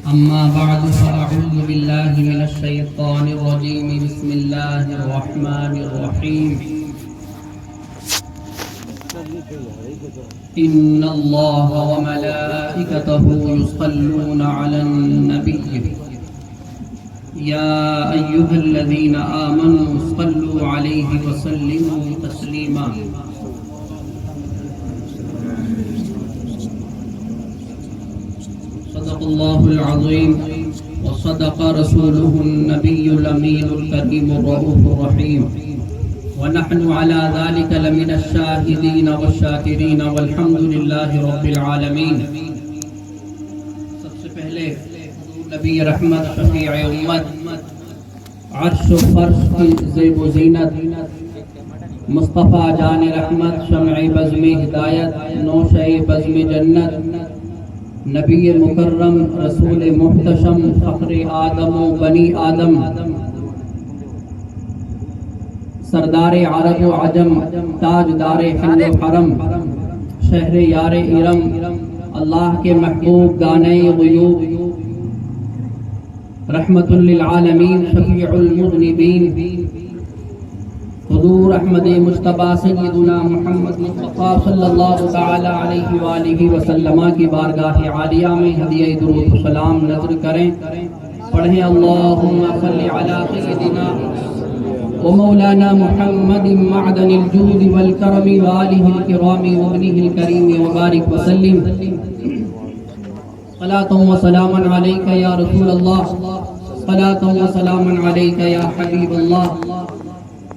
أما بعد فأعوذ بالله من الشيطان الرجيم بسم الله الرحمن الرحيم إن الله وملائكته يصلون على النبي يا أيها الذين آمنوا صلوا عليه وسلموا تسليما صدق الله العظيم وصدق رسوله النبي الأمين الكريم الرؤوف الرحيم ونحن على ذلك لمن الشاهدين والشاكرين والحمد لله رب العالمين. سب سے پہلے نبی رحمت شفیع امت عرش و فرش کی زیب و زینت مصطفیٰ جان رحمت شمع بزم ہدایت نوشہ بزم جنت نبی مکرم رسول محتشم فخر آدم و بنی آدم سردار عرب و عجم تاجدار حل و حرم شہر یار ارم اللہ کے محبوب دانے غیوب رحمت للعالمین شفیع المذنبین حضور احمد مجتبیٰ سیدنا محمد مصطفیٰ صلی اللہ تعالی علیہ وآلہ وسلم کی بارگاہ عالیہ میں ہدیہ درود و سلام نذر کریں. پڑھیں اللہم صلی علی سیدنا ومولانا محمد معدن الجود والکرم وآلہ الکرام وابنہ الکریم وبارک وسلم. صلاۃ و سلام علیک یا رسول اللہ صلاۃ و سلام علیک یا حبیب اللہ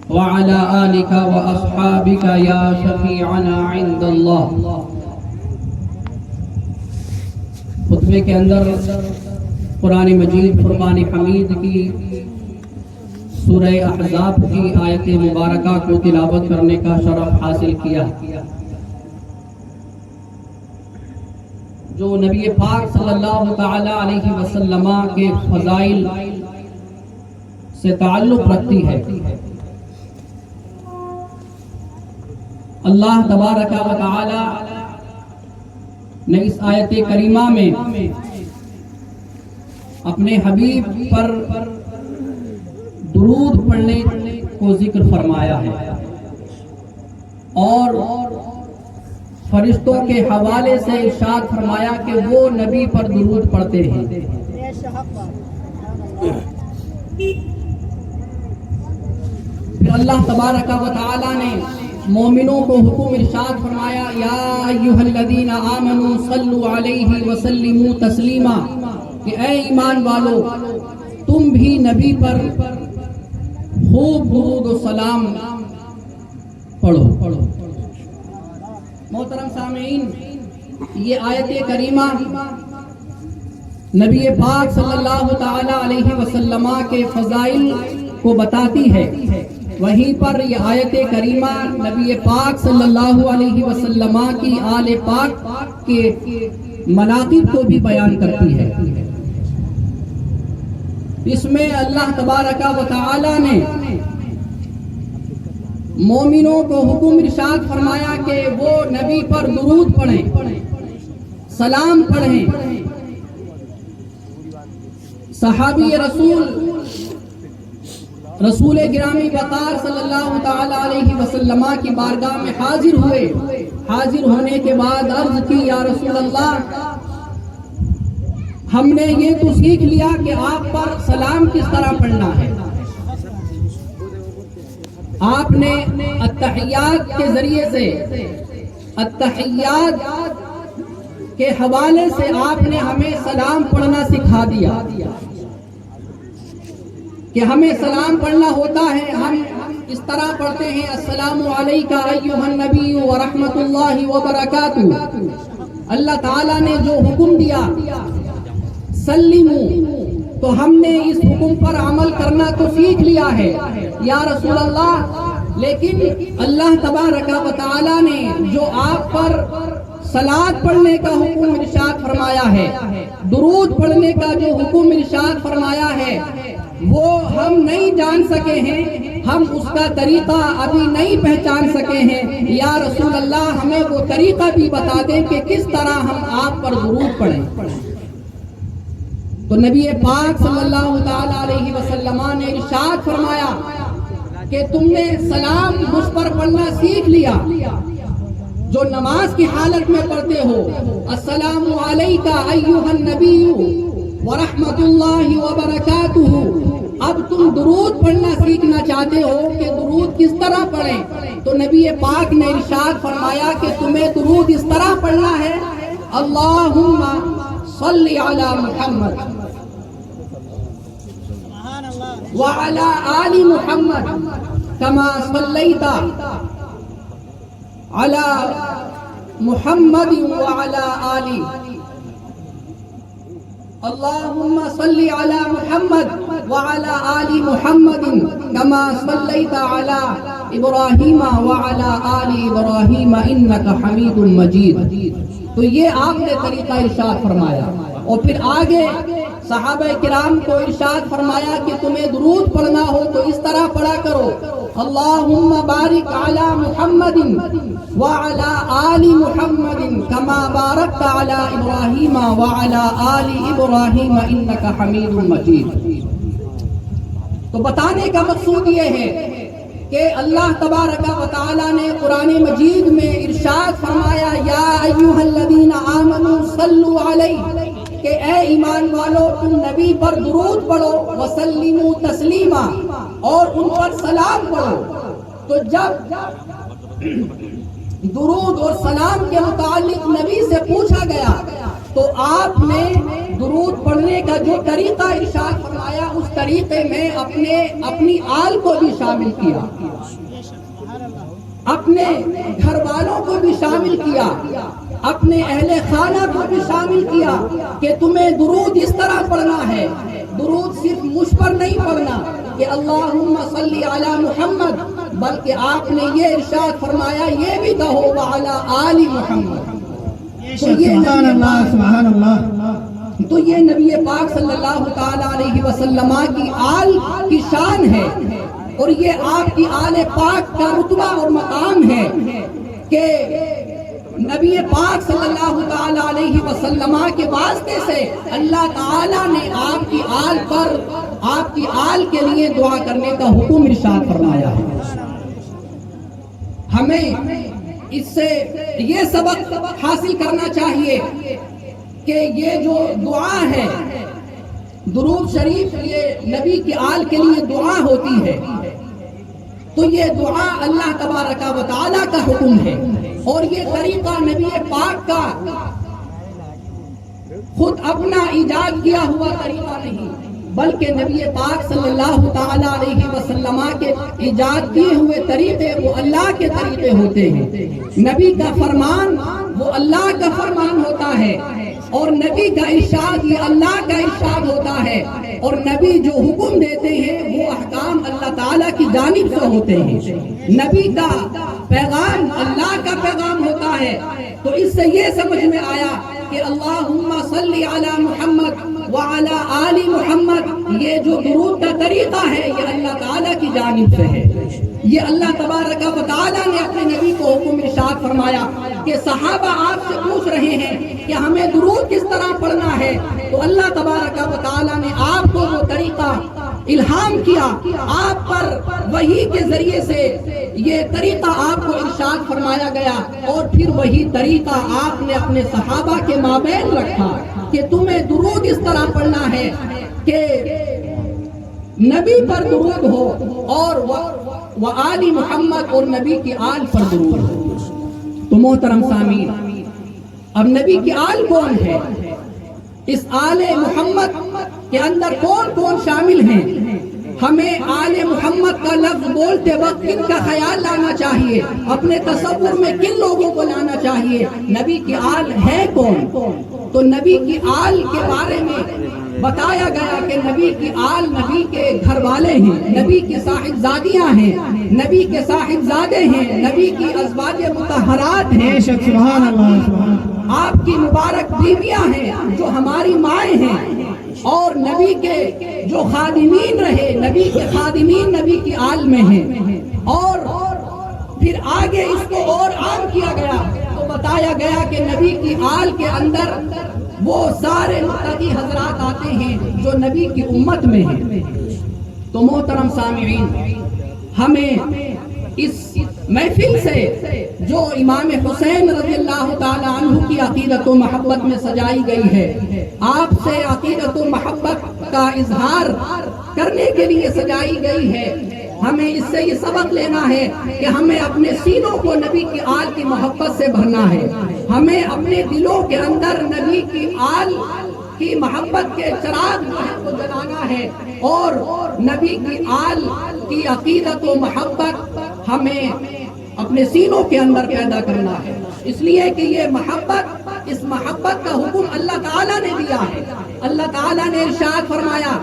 وعلى آلك وأصحابك يا شفيعنا عند الله. خطبے کے اندر قرآن مجید فرقان حمید کی سورہ احزاب کی آیت مبارکہ کو تلاوت کرنے کا شرف حاصل کیا جو نبی پاک صلی اللہ تعالی علیہ وسلم کے فضائل سے تعلق رکھتی ہے. اللہ تبارک و تعالی نے اس آیت کریمہ میں اپنے حبیب پر درود پڑھنے کو ذکر فرمایا ہے اور فرشتوں کے حوالے سے ارشاد فرمایا کہ وہ نبی پر درود پڑھتے ہیں. پھر اللہ تبارک و تعالی نے مومنوں کو حکم ارشاد فرمایا یا ایھا الذین آمنوا صلوا علیہ وسلموا تسلیما کہ اے ایمان والو تم بھی نبی پر خوب درود و سلام پڑھو. محترم سامعین یہ آیت کریمہ نبی پاک صلی اللہ تعالی علیہ وسلم کے فضائل کو بتاتی ہے. وہیں پر یہ آیت کریمہ نبی پاک صلی اللہ علیہ وسلم کی آل پاک کے مناقب کو بھی بیان کرتی ہے. اس میں اللہ تبارک و تعالی نے مومنوں کو حکم ارشاد فرمایا کہ وہ نبی پر درود پڑھیں سلام پڑھیں. صحابی رسول گرامی وقار صلی اللہ تعالی علیہ وسلم کی بارگاہ میں حاضر ہوئے. حاضر ہونے کے بعد عرض کی یا رسول اللہ ہم نے یہ تو سیکھ لیا کہ آپ پر سلام کس طرح پڑھنا ہے. آپ نے التحیات کے ذریعے سے التحیات کے حوالے سے آپ نے ہمیں سلام پڑھنا سکھا دیا کہ ہمیں سلام پڑھنا ہوتا ہے. ہم اس طرح پڑھتے ہیں السلام علیکہ ایھا النبی ورحمۃ اللہ وبرکاتہ. اللہ تعالیٰ نے جو حکم دیا سلموا تو ہم نے اس حکم پر عمل کرنا تو سیکھ لیا ہے یا رسول اللہ. لیکن اللہ تبارک و تعالیٰ نے جو آپ پر صلاۃ پڑھنے کا حکم ارشاد فرمایا ہے درود پڑھنے کا جو حکم ارشاد فرمایا ہے وہ ہم نہیں جان سکے ہیں. ہم اس کا طریقہ ابھی نہیں پہچان سکے ہیں. یا رسول اللہ ہمیں وہ طریقہ بھی بتا دیں کہ کس طرح ہم آپ پر درود پڑھیں. تو نبی پاک صلی اللہ تعالی علیہ وسلم نے ارشاد فرمایا کہ تم نے سلام مجھ پر پڑھنا سیکھ لیا جو نماز کی حالت میں پڑھتے ہو، السلام علیکہ ایھا النبی ورحمۃ اللہ وبرکاتہ۔ اب تم درود پڑھنا سیکھنا چاہتے ہو کہ درود کس طرح پڑھیں، تو نبی پاک نے ارشاد فرمایا کہ تمہیں درود اس طرح پڑھنا ہے، اللہم صلی علی محمد وعلی آل محمد کما صلیت علی محمد وعلی آل، اللہم صلی علی محمد وعلی آل محمد کما صلیت علی ابراہیم وعلی آل ابراہیم انک حمید مجید۔ تو یہ آپ نے طریقہ ارشاد فرمایا، اور پھر آگے صحابہ کرام کو ارشاد فرمایا کہ تمہیں درود پڑھنا ہو تو اس طرح پڑھا کرو، اللہم بارک علی محمد وعلی آل محمد کما بارکت علی ابراہیم وعلی آل ابراہیم انک حمید مجید۔ تو بتانے کا مقصود یہ ہے کہ اللہ تبارک و تعالی نے قرآن مجید میں ارشاد فرمایا، یا ایھا الذین آمنوا صلوا علیہ، کہ اے ایمان والو تم نبی پر درود پڑھو، وسلموا تسلیما، اور ان پر سلام پڑھو۔ تو جب درود اور سلام کے متعلق نبی سے پوچھا گیا تو آپ نے درود پڑھنے کا جو طریقہ ارشاد فرمایا اس طریقے میں اپنی آل کو بھی شامل کیا، اپنے گھر والوں کو بھی شامل کیا، اپنے اہل خانہ کو بھی شامل کیا کہ تمہیں درود اس طرح پڑھنا ہے۔ درود صرف مجھ پر نہیں پڑھنا کہ اللہم صلی علی محمد، بلکہ آپ نے یہ ارشاد فرمایا یہ بھی کہو وعلی آل محمد۔ سبحان اللہ سبحان اللہ۔ تو یہ نبی پاک صلی اللہ تعالی علیہ وسلم کی آل کی شان ہے، اور یہ آپ کی آل پاک کا رتبہ اور مقام ہے کہ نبی پاک صلی اللہ تعالی علیہ وسلم کے واسطے سے اللہ تعالی نے آپ کی آل پر، آپ کی آل کے لیے دعا کرنے کا حکم ارشاد فرمایا ہے۔ ہمیں اس سے یہ سبق حاصل کرنا چاہیے کہ یہ جو دعا ہے درود شریف، یہ نبی کی آل کے لیے دعا ہوتی ہے، تو یہ دعا اللہ تبارک و تعالی کا حکم ہے، اور یہ طریقہ نبی پاک کا خود اپنا ایجاد کیا ہوا طریقہ نہیں، بلکہ نبی پاک صلی اللہ تعالی علیہ وسلم کے ایجاد کیے ہوئے طریقے وہ اللہ کے طریقے ہوتے ہیں۔ نبی کا فرمان وہ اللہ کا فرمان ہوتا ہے، اور نبی کا ارشاد یہ اللہ کا ارشاد ہوتا ہے، اور نبی جو حکم دیتے ہیں وہ احکام اللہ تعالیٰ کی جانب سے ہوتے ہیں۔ نبی کا پیغام اللہ کا پیغام ہوتا ہے، تو اس سے یہ سمجھ میں آیا کہ اللہم صلی علی محمد وعلی آل محمد، یہ جو درود کا طریقہ ہے یہ اللہ تعالیٰ کی جانب سے ہے۔ یہ اللہ تبارک و تعالیٰ نے اپنے نبی کو حکم ارشاد فرمایا کہ صحابہ آپ سے پوچھ رہے ہیں کہ ہمیں درود کس طرح پڑھنا ہے، تو اللہ تبارک و تعالیٰ نے آپ کو وہ طریقہ الہام کیا، آپ پر وحی کے ذریعے سے یہ طریقہ آپ کو ارشاد فرمایا گیا، اور پھر وہی طریقہ آپ نے اپنے صحابہ کے مابین رکھا کہ تمہیں درود اس طرح پڑھنا ہے کہ نبی پر درود ہو، اور وآل محمد، اور نبی کی آل پر درود ہو۔ تو محترم سامعین، اب نبی کی آل کون ہے؟ اس آل محمد کے اندر کون کون شامل ہیں؟ ہمیں آل محمد کا لفظ بولتے وقت کن کا خیال لانا چاہیے؟ اپنے تصور میں کن لوگوں کو لانا چاہیے؟ نبی کی آل ہے کون؟ تو نبی کی آل کے بارے میں بتایا گیا کہ نبی کی آل نبی کے گھر والے ہیں، نبی کی صاحبزادیاں ہیں، نبی کے صاحبزادے ہیں، نبی کی ازواج مطہرات ہیں، سبحان اللہ سبحان اللہ، آپ کی مبارک بیویاں ہیں جو ہماری مائیں ہیں، اور نبی کے جو خادمین رہے، نبی کے خادمین نبی کی آل میں ہیں، اور پھر آگے اس کو اور عام کیا گیا تو بتایا گیا کہ نبی کی آل کے اندر وہ سارے متقی حضرات آتے ہیں جو نبی کی امت میں ہیں۔ تو محترم سامعین، ہمیں اس محفل سے جو امام حسین رضی اللہ تعالی عنہ کی عقیدت و محبت میں سجائی گئی ہے، آپ سے عقیدت و محبت کا اظہار کرنے کے لیے سجائی گئی ہے، ہمیں اس سے یہ سبق لینا ہے کہ ہمیں اپنے سینوں کو نبی کی آل کی محبت سے بھرنا ہے، ہمیں اپنے دلوں کے اندر نبی کی آل کی محبت کے چراغ کو جلانا ہے، اور نبی کی آل کی عقیدت و محبت ہمیں اپنے سینوں کے اندر پیدا کرنا ہے، اس لیے کہ یہ محبت، اس محبت کا حکم اللہ تعالیٰ نے دیا ہے۔ اللہ تعالیٰ نے ارشاد فرمایا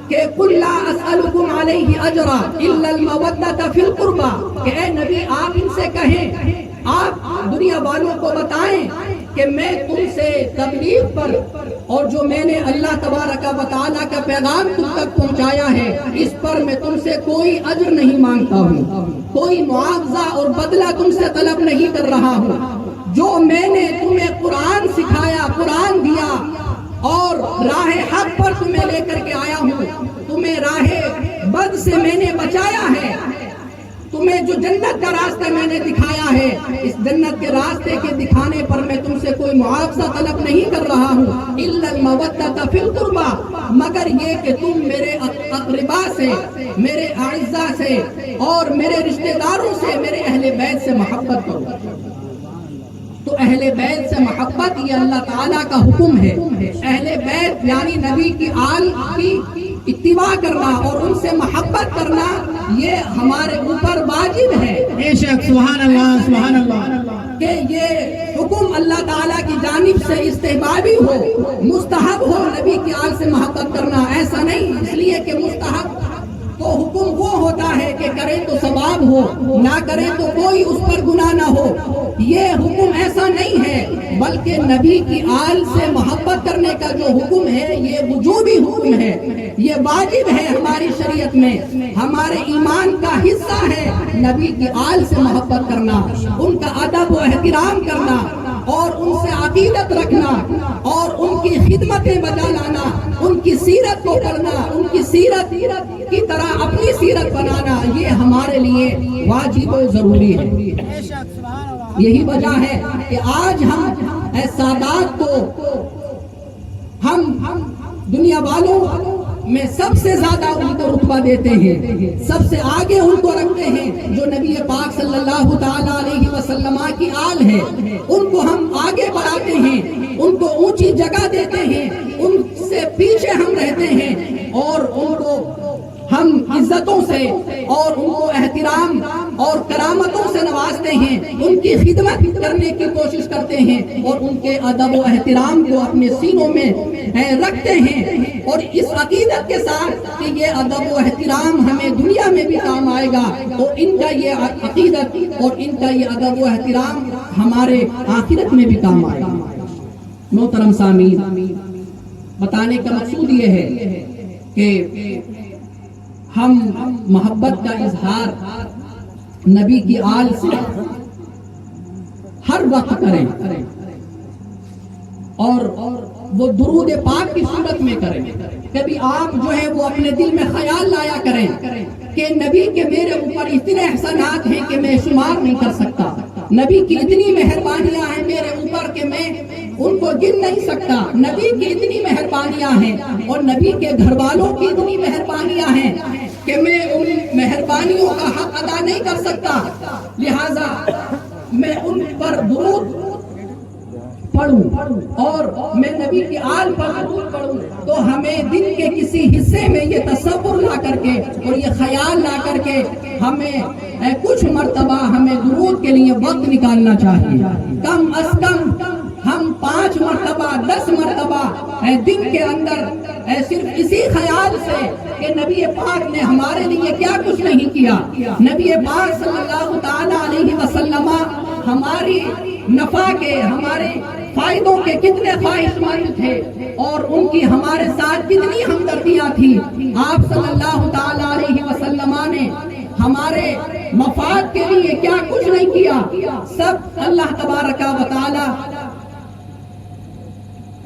کہ قُلْ لَا أَسْأَلُكُمْ عَلَيْهِ أَجْرًا إِلَّا الْمَوَدَّةَ فِي الْقُرْبَى، کہ اے نبی آپ ان سے کہیں، آپ دنیا والوں کو بتائیں کہ میں تم سے تبلیغ پر اور جو میں نے اللہ تبارک و تعالیٰ کا پیغام تم تک پہنچایا ہے اس پر میں تم سے کوئی اجر نہیں مانگتا ہوں، کوئی معاوضہ اور بدلہ تم سے طلب نہیں کر رہا ہوں۔ جو میں نے تمہیں قرآن سکھایا، قرآن دیا اور راہ حق پر تمہیں لے کر کے آیا ہوں، تمہیں راہ بد سے میں نے بچایا ہے، تمہیں جو جنت کا راستہ میں نے دکھایا ہے، اس جنت کے راستے کے دکھانے پر میں تم سے کوئی معاوضہ طلب نہیں کر رہا ہوں، الا المودۃ فی القربى، مگر یہ کہ تم میرے اقربا سے، میرے اعزاء سے اور میرے رشتہ داروں سے، میرے اہل بیت سے محبت کرو۔ تو اہل بیت سے محبت یہ اللہ تعالیٰ کا حکم ہے۔ اہل بیت یعنی نبی کی آل کی اتباع کرنا اور ان سے محبت کرنا یہ ہمارے اوپر واجب ہے۔ بے شک، سبحان اللہ، سبحان اللہ، کہ یہ حکم اللہ تعالیٰ کی جانب سے استحبابی ہو، مستحب ہو نبی کی آل سے محبت کرنا، ایسا نہیں، اس لیے کہ مستحب تو حکم وہ ہوتا ہے کہ کرے تو ثواب ہو، نہ کرے تو کوئی اس پر گناہ نہ ہو، یہ حکم ایسا نہیں ہے، بلکہ نبی کی آل سے محبت کرنے کا جو حکم ہے یہ وجوبی حکم ہے، یہ واجب ہے ہماری شریعت میں، ہمارے ایمان کا حصہ ہے نبی کی آل سے محبت کرنا، ان کا ادب و احترام کرنا اور ان سے عقیدت رکھنا اور ان کی خدمتیں بجا لانا، ان کی سیرت کو پڑھنا، ان کی سیرت کی طرح اپنی سیرت بنانا، یہ ہمارے لیے واجب و ضروری ہے۔ یہی وجہ ہے کہ آج ہم اے سادات کو ہم دنیا والوں میں سب سے زیادہ ان کو رتبہ دیتے ہیں، سب سے آگے ان کو رکھتے ہیں، جو نبی پاک صلی اللہ تعالی علیہ وسلم کی آل ہے، ان کو ہم آگے بڑھاتے ہیں، ان کو اونچی جگہ دیتے ہیں، ان سے پیچھے ہم رہتے ہیں اور ان کو ہم عزتوں سے اور ان کو احترام اور کرامتوں سے نوازتے ہیں، ان کی خدمت کرنے کی کوشش کرتے ہیں اور ان کے ادب و احترام کو اپنے سینوں میں رکھتے ہیں، اور اس عقیدت کے ساتھ کہ یہ ادب و احترام ہمیں دنیا میں بھی کام آئے گا، تو ان کا یہ عقیدت اور ان کا یہ ادب و احترام ہمارے آخرت میں بھی کام آئے گا۔ محترم سامعین، بتانے کا مقصود یہ ہے کہ ہم محبت کا اظہار نبی کی آل سے ہر وقت کریں اور وہ درود پاک کی صورت میں کریں۔ کبھی آپ جو ہے وہ اپنے دل میں خیال لایا کریں کہ نبی کے میرے اوپر اتنے احسانات ہیں کہ میں شمار نہیں کر سکتا، نبی کی اتنی مہربانیاں ہیں میرے اوپر کہ میں ان کو گن نہیں سکتا، نبی کی اتنی مہربانیاں ہیں اور نبی کے گھر والوں کی اتنی مہربانیاں ہیں کہ میں ان مہربانیوں کا حق ادا نہیں کر سکتا، لہذا میں ان پر درود پڑھوں اور میں نبی کی آل پر درود پڑھوں، تو ہمیں دن کے کسی حصے میں یہ تصور لا کر کے اور یہ خیال لا کر کے ہمیں کچھ مرتبہ ہمیں درود کے لیے وقت نکالنا چاہیے، کم از کم ہم 5 مرتبہ 10 مرتبہ دن کے اندر صرف اسی خیال سے کہ نبی پاک نے ہمارے لیے کیا کچھ نہیں کیا، نبی پاک صلی اللہ تعالی علیہ وسلم ہماری نفع کے، ہمارے فائدوں کے کتنے خواہش مند تھے اور ان کی ہمارے ساتھ کتنی ہمدردیاں تھی، آپ صلی اللہ تعالی علیہ وسلم نے ہمارے مفاد کے لیے کیا کچھ نہیں کیا، سب اللہ تبارک و تعالی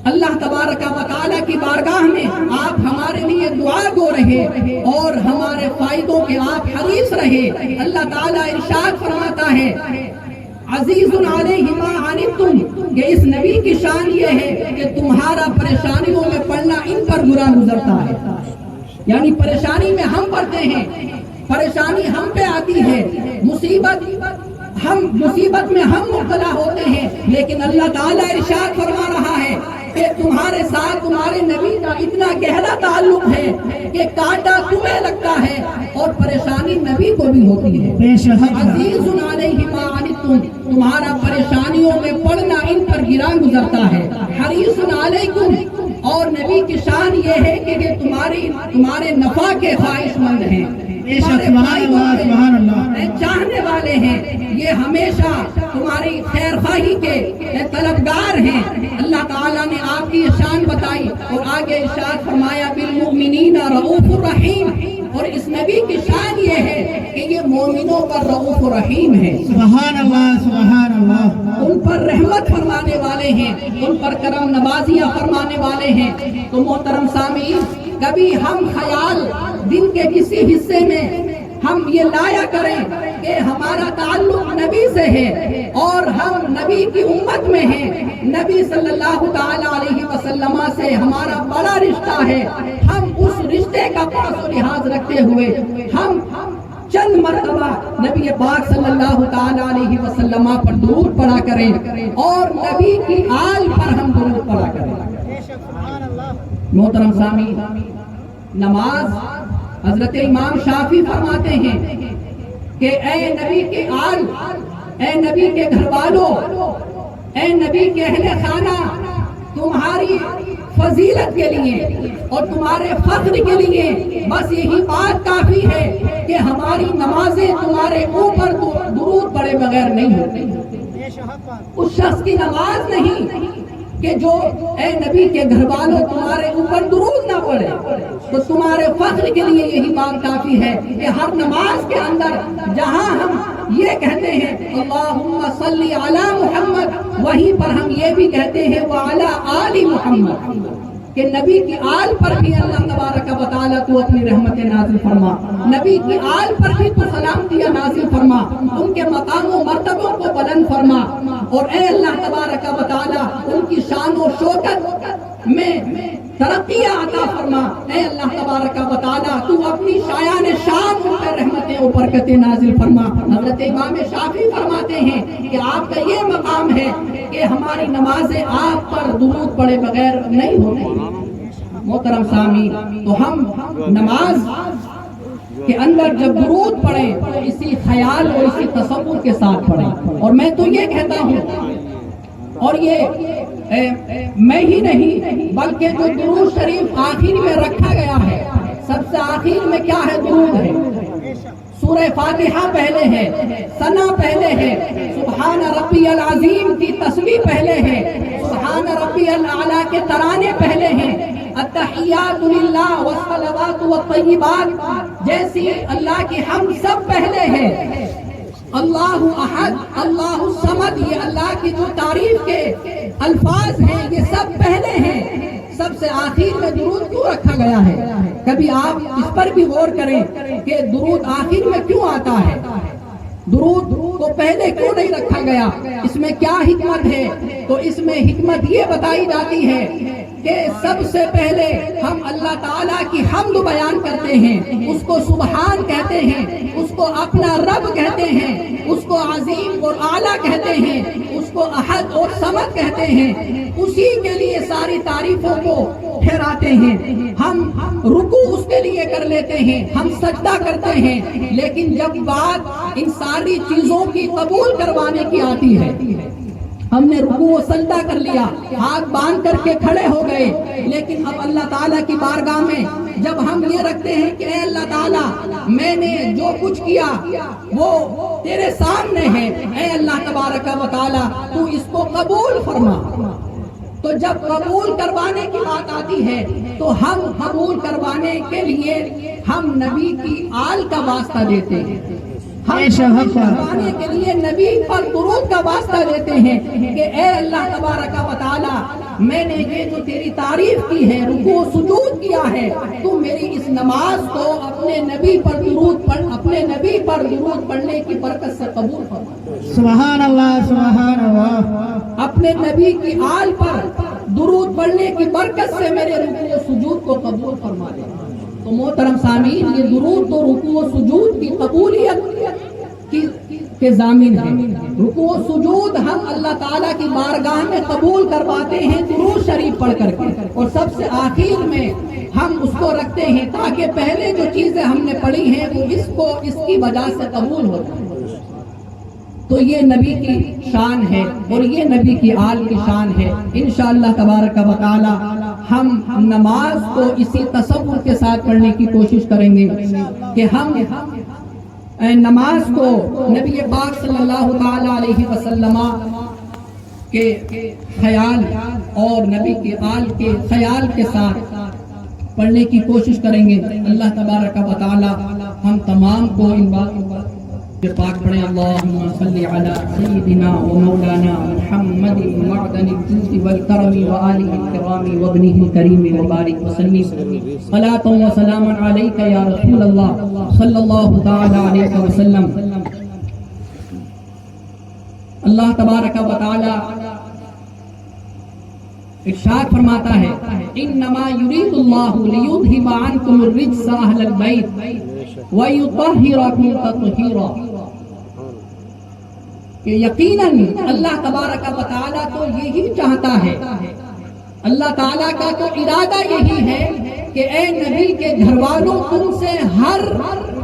اللہ تبارک و تعالیٰ کی بارگاہ میں آپ ہمارے لیے دعا گو رہے اور ہمارے فائدوں کے آپ حریص رہے۔ اللہ تعالیٰ ارشاد فرماتا ہے عزیز علیہ ما عنتم، کہ اس نبی کی شان یہ ہے کہ تمہارا پریشانیوں میں پڑنا ان پر برا گزرتا ہے، یعنی پریشانی میں ہم پڑتے ہیں، پریشانی ہم پہ آتی ہے، مصیبت میں ہم مبتلا ہوتے ہیں، لیکن اللہ تعالیٰ ارشاد فرما رہا ہے کہ تمہارے ساتھ تمہارے نبی کا اتنا گہرا تعلق ہے کہ کانٹا تمہیں لگتا ہے اور پریشانی نبی کو بھی ہوتی ہے۔ عزیز علیہ ما عنتم، تمہارا پریشانیوں میں پڑنا ان پر گرا گزرتا ہے۔ حریص علیکم، اور نبی کی شان یہ ہے کہ یہ تمہارے نفع کے خواہش مند ہیں، چاہنے والے ہیں، یہ ہمیشہ تمہاری خیر خواہی کے طلبگار ہیں۔ اللہ تعالیٰ نے آپ کی شان بتائی اور آگے ارشاد فرمایا بالمؤمنین رؤوف الرحیم، اور اس نبی کی شان یہ ہے کہ یہ مومنوں پر رؤوف الرحیم ہے۔ سبحان اللہ، سبحان اللہ، ان پر رحمت فرمانے والے ہیں، ان پر کرم نوازیاں فرمانے والے ہیں۔ تو محترم سامعین، کبھی ہم خیال دن کے کسی حصے میں ہم یہ لایا کریں کہ ہمارا تعلق نبی سے ہے اور ہم نبی کی امت میں ہیں، نبی صلی اللہ تعالی علیہ وسلم سے ہمارا بڑا رشتہ ہے، ہم اس رشتے کا پاس و لحاظ رکھتے ہوئے ہم چند مرتبہ نبی پاک صلی اللہ تعالی علیہ وسلم پر درود پڑھا کریں اور نبی کی آل پر ہم درود پڑھا کریں۔ محترم سامعین، نماز حضرت امام شافعی فرماتے ہیں کہ اے نبی کے آل، اے نبی کے گھر والوں، اے نبی کے اہل خانہ، تمہاری فضیلت کے لیے اور تمہارے فخر کے لیے بس یہی بات کافی ہے کہ ہماری نمازیں تمہارے اوپر درود پڑے بغیر نہیں ہوتی۔ اس شخص کی نماز نہیں کہ جو اے نبی کے گھر والوں تمہارے اوپر درود نہ پڑے، تو تمہارے فخر کے لیے یہی بات کافی ہے کہ ہر نماز کے اندر جہاں ہم یہ کہتے ہیں اللہم صلی علی محمد، وہیں پر ہم یہ بھی کہتے ہیں وعلی آل محمد، کہ نبی کی آل پر بھی اللہ تبارک و تعالیٰ تو اپنی رحمت نازل فرما، نبی کی آل پر بھی تو سلامتیاں نازل فرما، ان کے مقام و مرتبوں کو بلند فرما، اور اے اللہ تبارک و تعالیٰ ان کی شان و شوکت میں ترقیاں عطا فرما۔ اے اللہ تبارک و تعالیٰ تو اپنی شایان شان ان پر رحمتیں و برکتیں نازل فرما۔ حضرت امام شافعی فرماتے ہیں کہ آپ کا یہ مقام ہے کہ ہماری نمازیں آپ پر درود پڑے بغیر نہیں ہوتی۔ محترم سامعین، تو ہم نماز کے اندر جب درود پڑھیں تو اسی خیال اور اسی تصور کے ساتھ پڑھیں، اور میں تو یہ کہتا ہوں، اور یہ میں ہی نہیں بلکہ جو درود شریف آخر میں رکھا گیا ہے، سب سے آخر میں کیا ہے؟ درود ہے۔ سورہ فاتحہ پہلے ہے، ثنا پہلے ہے، سبحان ربی العظیم کی تسبیح پہلے ہے، سبحان ربی الاعلیٰ کے ترانے پہلے ہیں، التحیات للہ والصلوات والطیبات جیسی اللہ کی حمد سب پہلے ہے، اللہ احد، اللہ الصمد، یہ اللہ کی جو تعریف کے الفاظ ہیں یہ سب پہلے ہیں، سب سے آخر میں درود کیوں رکھا گیا ہے؟ کبھی آپ اس پر بھی غور کریں کہ درود آخر میں کیوں آتا ہے، درود کو پہلے کیوں نہیں رکھا گیا، اس میں کیا حکمت ہے؟ تو اس میں حکمت یہ بتائی جاتی ہے کہ سب سے پہلے ہم اللہ تعالیٰ کی حمد بیان کرتے ہیں، اس کو سبحان کہتے ہیں، اس کو اپنا رب کہتے ہیں، اس کو عظیم اور اعلیٰ کہتے ہیں، اس کو احد اور صمد کہتے ہیں، اسی کے لیے ساری تعریفوں کو ٹھہراتے ہیں، ہم رکوع اس کے لیے کر لیتے ہیں، ہم سجدہ کرتے ہیں، لیکن جب بات ان ساری چیزوں کی قبول کروانے کی آتی ہے، ہم نے رکوع و سجدہ کر لیا، ہاتھ باندھ کر کے کھڑے ہو گئے، لیکن اب اللہ تعالیٰ کی بارگاہ میں جب ہم یہ رکھتے ہیں کہ اے اللہ تعالیٰ میں نے جو کچھ کیا وہ تیرے سامنے ہے، اے اللہ تبارک و تعالیٰ تو اس کو قبول فرما، تو جب قبول کروانے کی بات آتی ہے تو ہم قبول کروانے کے لیے ہم نبی کی آل کا واسطہ دیتے ہیں، ہم کروانے کے لیے نبی پر درود کا واسطہ دیتے ہیں کہ اے اللہ تبارک و تعالیٰ میں نے یہ جو تیری تعریف کی ہے، رکوع سجود کیا ہے، تو میری اس نماز کو اپنے نبی پر درود پڑھنے کی برکت سے قبول فرما۔ سبحان اللہ، سبحان اللہ۔ اپنے نبی کی آل پر درود پڑھنے کی برکت سے میرے رکوع و سجود کو قبول فرما دے۔ تو محترم سامعین، یہ درود تو رکوع و سجود کی قبولیت کے ضامن ہے۔ رکوع و سجود ہم اللہ تعالیٰ کی بارگاہ میں قبول کرواتے ہیں درود شریف پڑھ کر کے، اور سب سے آخر میں ہم اس کو رکھتے ہیں تاکہ پہلے جو چیزیں ہم نے پڑھی ہیں وہ اس کی وجہ سے قبول ہو جائیں۔ تو یہ نبی کی شان ہے اور یہ نبی کی آل کی شان ہے۔ انشاءاللہ تبارک و تعالی ہم نماز کو اسی تصور کے ساتھ پڑھنے کی کوشش کریں گے کہ ہم نماز کو نبی پاک صلی اللہ تعالی علیہ وسلم کے خیال اور نبی کی آل کے خیال کے ساتھ پڑھنے کی کوشش کریں گے۔ اللہ تبارک و تعالی ہم تمام کو ان باتوں پر پاک پڑھیں۔ اللہم صلی علی سیدنا و مولانا محمد معدن الجود والکرم وآلہ الکرام وابنہ الکریم وبارک وسلم۔ صلاۃ و سلام علیک یا رسول اللہ صلی اللہ تعالی علیہ وسلم۔ اللہ تبارک و تعالی ارشاد فرماتا ہے، انما یرید اللہ لیذھب عنکم الرجس اہل البیت وَيُطَهِّرَكُمْ تَطْهِيرًا، کہ یقیناً اللہ تبارک و تعالیٰ تو یہی چاہتا ہے، اللہ تعالیٰ کا تو ارادہ یہی ہے کہ اے نبی کے گھر والوں تم سے ہر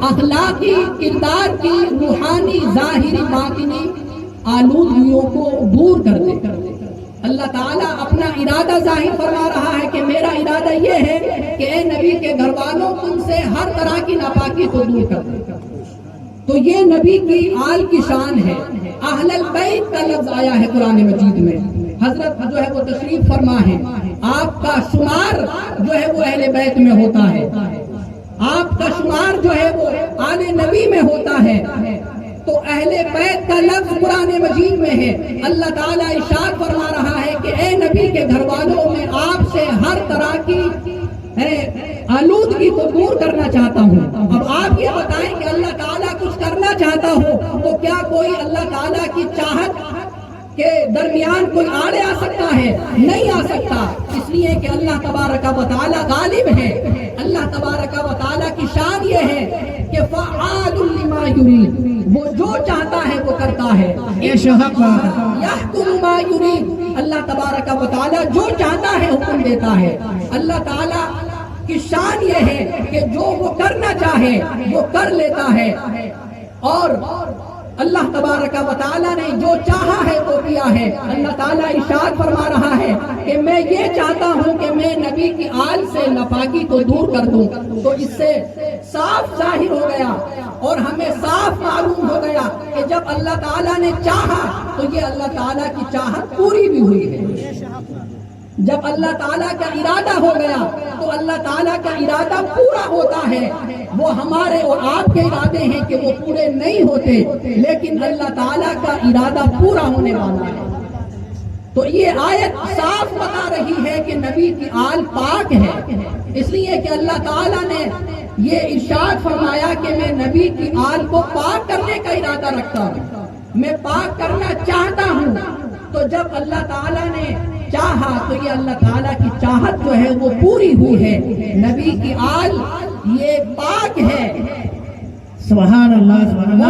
اخلاقی، کردار کی، روحانی، ظاہری، باطنی آلودگیوں کو دور کر دے۔ اللہ تعالیٰ اپنا ارادہ ظاہر فرما رہا ہے کہ میرا ارادہ یہ ہے کہ اے نبی کے گھر والوں تم سے ہر طرح کی ناپاکی کو دور کر دے۔ تو یہ نبی کی آل کی شان ہے۔ اہل البیت کا لفظ آیا ہے قرآن مجید میں، حضرت جو ہے وہ تشریف فرما ہے، آپ کا شمار جو ہے وہ اہل بیت میں ہوتا ہے، آپ کا شمار جو ہے وہ آل نبی میں ہوتا ہے۔ تو اہل بیت کا لفظ قرآن مجید میں ہے۔ اللہ تعالیٰ ارشاد فرما رہا ہے کہ اے نبی کے گھر والوں میں آپ سے ہر طرح کی آلودگی کو دور کرنا چاہتا ہوں۔ اب آپ یہ بتائیں کہ اللہ تعالیٰ کچھ کرنا چاہتا ہو تو کیا کوئی اللہ تعالیٰ کی چاہت کے درمیان کوئی آڑے آ سکتا ہے؟ نہیں آ سکتا، اس لیے کہ اللہ تبارک و تعالیٰ غالب ہے۔ اللہ تبارک و تعالیٰ کی شان یہ ہے کہ فعال لما یرید، وہ جو چاہتا ہے وہ کرتا ہے۔ یحکم ما یرید، اللہ تبارک و تعالیٰ جو چاہتا ہے حکم دیتا ہے۔ اللہ تعالیٰ کی شان یہ ہے کہ جو وہ کرنا چاہے وہ کر لیتا ہے، اور اللہ تبارک و تعالیٰ نے جو چاہا ہے وہ کیا ہے۔ اللہ تعالیٰ ارشاد فرما رہا ہے کہ میں یہ چاہتا ہوں کہ میں نبی کی آل سے ناپاکی کو دور کر دوں۔ تو اس سے صاف ظاہر ہو گیا اور ہمیں صاف معلوم ہو گیا کہ جب اللہ تعالیٰ نے چاہا تو یہ اللہ تعالیٰ کی چاہت پوری بھی ہوئی ہے۔ جب اللہ تعالیٰ کا ارادہ ہو گیا تو اللہ تعالیٰ کا ارادہ پورا ہوتا ہے۔ وہ ہمارے اور آپ کے ارادے ہیں کہ وہ پورے نہیں ہوتے، لیکن اللہ تعالیٰ کا ارادہ پورا ہونے والا ہے۔ تو یہ آیت صاف بتا رہی ہے کہ نبی کی آل پاک ہے، اس لیے کہ اللہ تعالیٰ نے یہ ارشاد فرمایا کہ میں نبی کی آل کو پاک کرنے کا ارادہ رکھتا ہوں، میں پاک کرنا چاہتا ہوں۔ تو جب اللہ تعالیٰ نے چاہا تو یہ اللہ تعالیٰ کی چاہت جو ہے وہ پوری ہوئی ہے۔ نبی کی آل یہ پاک ہے۔ سبحان اللہ، سبحان اللہ۔